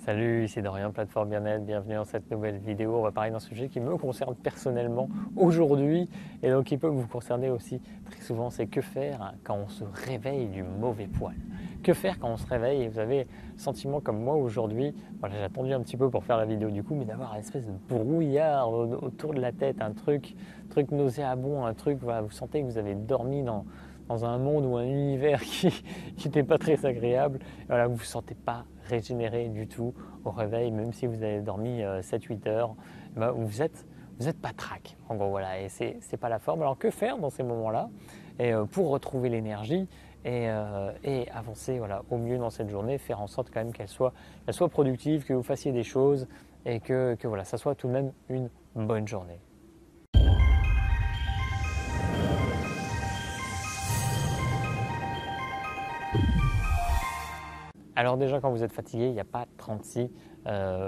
Salut, ici Dorian, plateforme bien-être, bienvenue dans cette nouvelle vidéo. On va parler d'un sujet qui me concerne personnellement aujourd'hui et donc qui peut vous concerner aussi très souvent, c'est que faire quand on se réveille du mauvais poil. Que faire quand on se réveille et vous avez le sentiment comme moi aujourd'hui, voilà, j'ai attendu un petit peu pour faire la vidéo du coup, mais d'avoir une espèce de brouillard autour de la tête, un truc nauséabond, un truc, voilà, vous sentez que vous avez dormi dans un monde ou un univers qui n'était pas très agréable. Voilà, vous ne vous sentez pas régénéré du tout au réveil, même si vous avez dormi 7-8 heures, ben vous êtes pas trac. En gros, voilà, et c'est pas la forme. Alors que faire dans ces moments-là et pour retrouver l'énergie et avancer voilà, au mieux dans cette journée, faire en sorte quand même qu'elle soit productive, que vous fassiez des choses et que voilà, ça soit tout de même une bonne journée. Alors déjà, quand vous êtes fatigué, il n'y a pas 36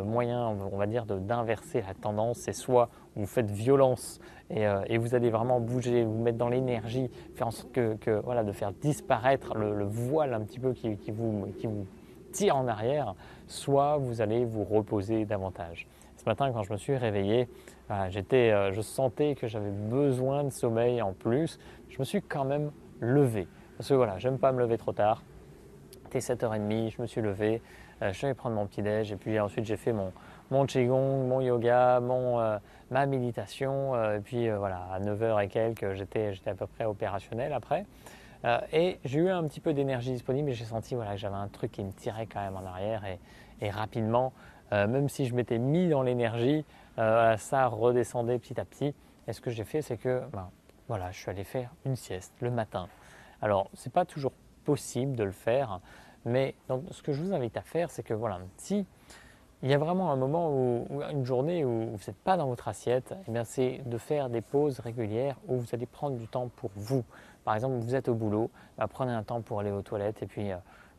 moyens, on va dire, d'inverser la tendance. C'est soit vous faites violence et vous allez vraiment bouger, vous mettre dans l'énergie, faire en sorte voilà, de faire disparaître le voile un petit peu qui vous tire en arrière, soit vous allez vous reposer davantage. Ce matin, quand je me suis réveillé, voilà, je sentais que j'avais besoin de sommeil en plus. Je me suis quand même levé. Parce que voilà, j'aime pas me lever trop tard. C'était 7h30, je me suis levé, je suis allé prendre mon petit déj et puis ensuite j'ai fait mon qigong, mon yoga, ma méditation. Et puis voilà, à 9h et quelques, j'étais à peu près opérationnel après. Et j'ai eu un petit peu d'énergie disponible et j'ai senti voilà, que j'avais un truc qui me tirait quand même en arrière et rapidement, même si je m'étais mis dans l'énergie, ça redescendait petit à petit. Et ce que j'ai fait, c'est que voilà, je suis allé faire une sieste le matin. Alors, ce n'est pas toujours possible de le faire, mais donc, ce que je vous invite à faire, c'est que voilà, si il y a vraiment un moment ou une journée où vous n'êtes pas dans votre assiette, eh bien c'est de faire des pauses régulières où vous allez prendre du temps pour vous. Par exemple, vous êtes au boulot, prenez un temps pour aller aux toilettes et puis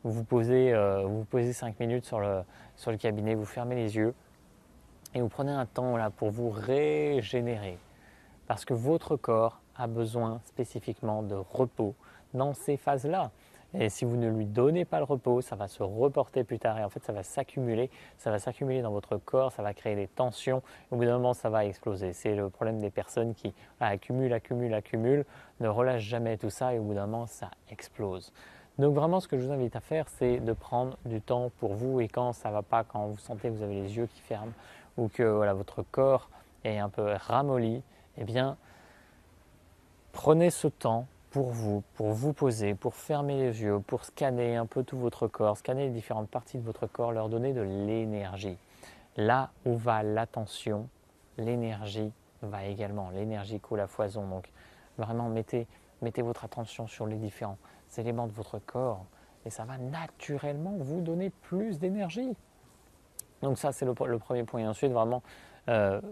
vous vous posez 5 minutes sur le cabinet, vous fermez les yeux et vous prenez un temps là, pour vous régénérer. Parce que votre corps a besoin spécifiquement de repos dans ces phases-là. Et si vous ne lui donnez pas le repos, ça va se reporter plus tard et en fait ça va s'accumuler dans votre corps, ça va créer des tensions, et au bout d'un moment ça va exploser. C'est le problème des personnes qui accumulent, ne relâchent jamais tout ça et au bout d'un moment ça explose. Donc vraiment ce que je vous invite à faire, c'est de prendre du temps pour vous et quand ça ne va pas, quand vous sentez que vous avez les yeux qui ferment ou que voilà, votre corps est un peu ramolli, eh bien prenez ce temps pour vous poser, pour fermer les yeux, pour scanner un peu tout votre corps, scanner les différentes parties de votre corps, leur donner de l'énergie. Là où va l'attention, l'énergie va également. L'énergie coule à foison. Donc vraiment mettez votre attention sur les différents éléments de votre corps et ça va naturellement vous donner plus d'énergie. Donc ça c'est le premier point. Et ensuite vraiment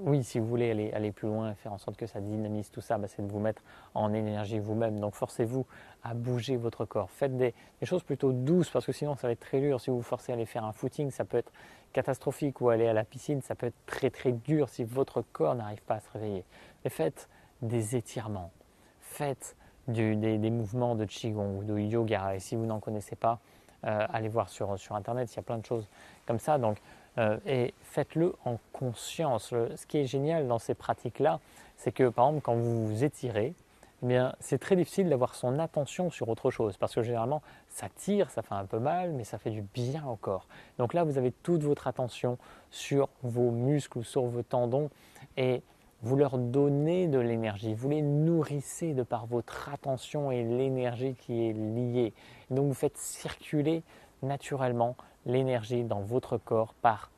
oui, si vous voulez aller plus loin et faire en sorte que ça dynamise tout ça, c'est de vous mettre en énergie vous-même. Donc forcez-vous à bouger votre corps. Faites des choses plutôt douces parce que sinon ça va être très dur. Si vous vous forcez à aller faire un footing, ça peut être catastrophique ou aller à la piscine, ça peut être très très dur si votre corps n'arrive pas à se réveiller. Mais faites des étirements, faites des mouvements de qigong ou de yoga. Et si vous n'en connaissez pas, allez voir sur internet, il y a plein de choses comme ça. Donc et faites-le en conscience. Ce qui est génial dans ces pratiques-là, c'est que par exemple quand vous vous étirez, eh bien, c'est très difficile d'avoir son attention sur autre chose parce que généralement ça tire, ça fait un peu mal, mais ça fait du bien au corps. Donc là, vous avez toute votre attention sur vos muscles ou sur vos tendons et vous leur donnez de l'énergie, vous les nourrissez de par votre attention et l'énergie qui est liée. Et donc vous faites circuler naturellement l'énergie dans votre corps par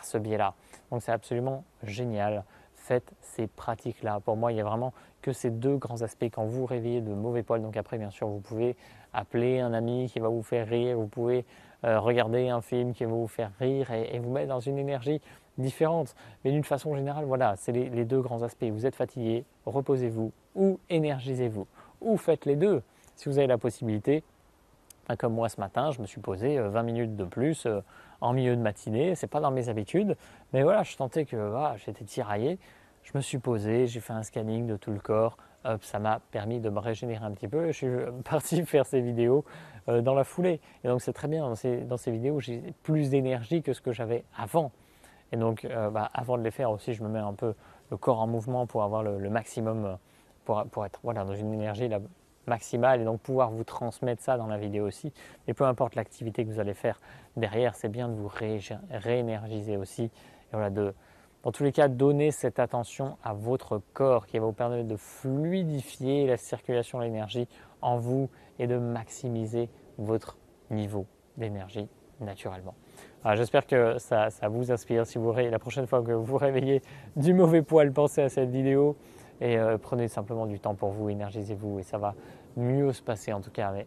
ce biais-là. Donc c'est absolument génial. Faites ces pratiques-là. Pour moi, il n'y a vraiment que ces deux grands aspects. Quand vous vous réveillez de mauvais poils, donc après, bien sûr, vous pouvez appeler un ami qui va vous faire rire, vous pouvez regarder un film qui va vous faire rire et vous mettre dans une énergie différente. Mais d'une façon générale, voilà, c'est les deux grands aspects. Vous êtes fatigué, reposez-vous ou énergisez-vous. Ou faites les deux si vous avez la possibilité. Comme moi ce matin, je me suis posé 20 minutes de plus en milieu de matinée. Ce n'est pas dans mes habitudes, mais voilà, je sentais que j'étais tiraillé. Je me suis posé, j'ai fait un scanning de tout le corps, ça m'a permis de me régénérer un petit peu. Je suis parti faire ces vidéos dans la foulée. Et donc c'est très bien, dans ces vidéos, j'ai plus d'énergie que ce que j'avais avant. Et donc avant de les faire aussi, je me mets un peu le corps en mouvement pour avoir le maximum, pour être dans une énergie maximale et donc pouvoir vous transmettre ça dans la vidéo aussi. Mais peu importe l'activité que vous allez faire derrière, c'est bien de vous réénergiser aussi. Et dans tous les cas, donner cette attention à votre corps qui va vous permettre de fluidifier la circulation de l'énergie en vous et de maximiser votre niveau d'énergie naturellement. J'espère que ça vous inspire. Si la prochaine fois que vous vous réveillez du mauvais poil, pensez à cette vidéo et prenez simplement du temps pour vous, énergisez-vous et ça va mieux se passer en tout cas. Mais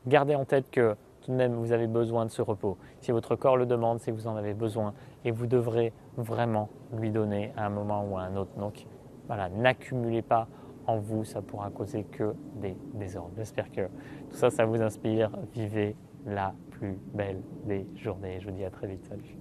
gardez en tête que tout de même vous avez besoin de ce repos. Si votre corps le demande, c'est que vous en avez besoin et vous devrez vraiment lui donner à un moment ou à un autre. Donc n'accumulez pas en vous, ça pourra causer que des désordres. J'espère que tout ça vous inspire. Vivez la plus belle des journées. Je vous dis à très vite. Salut.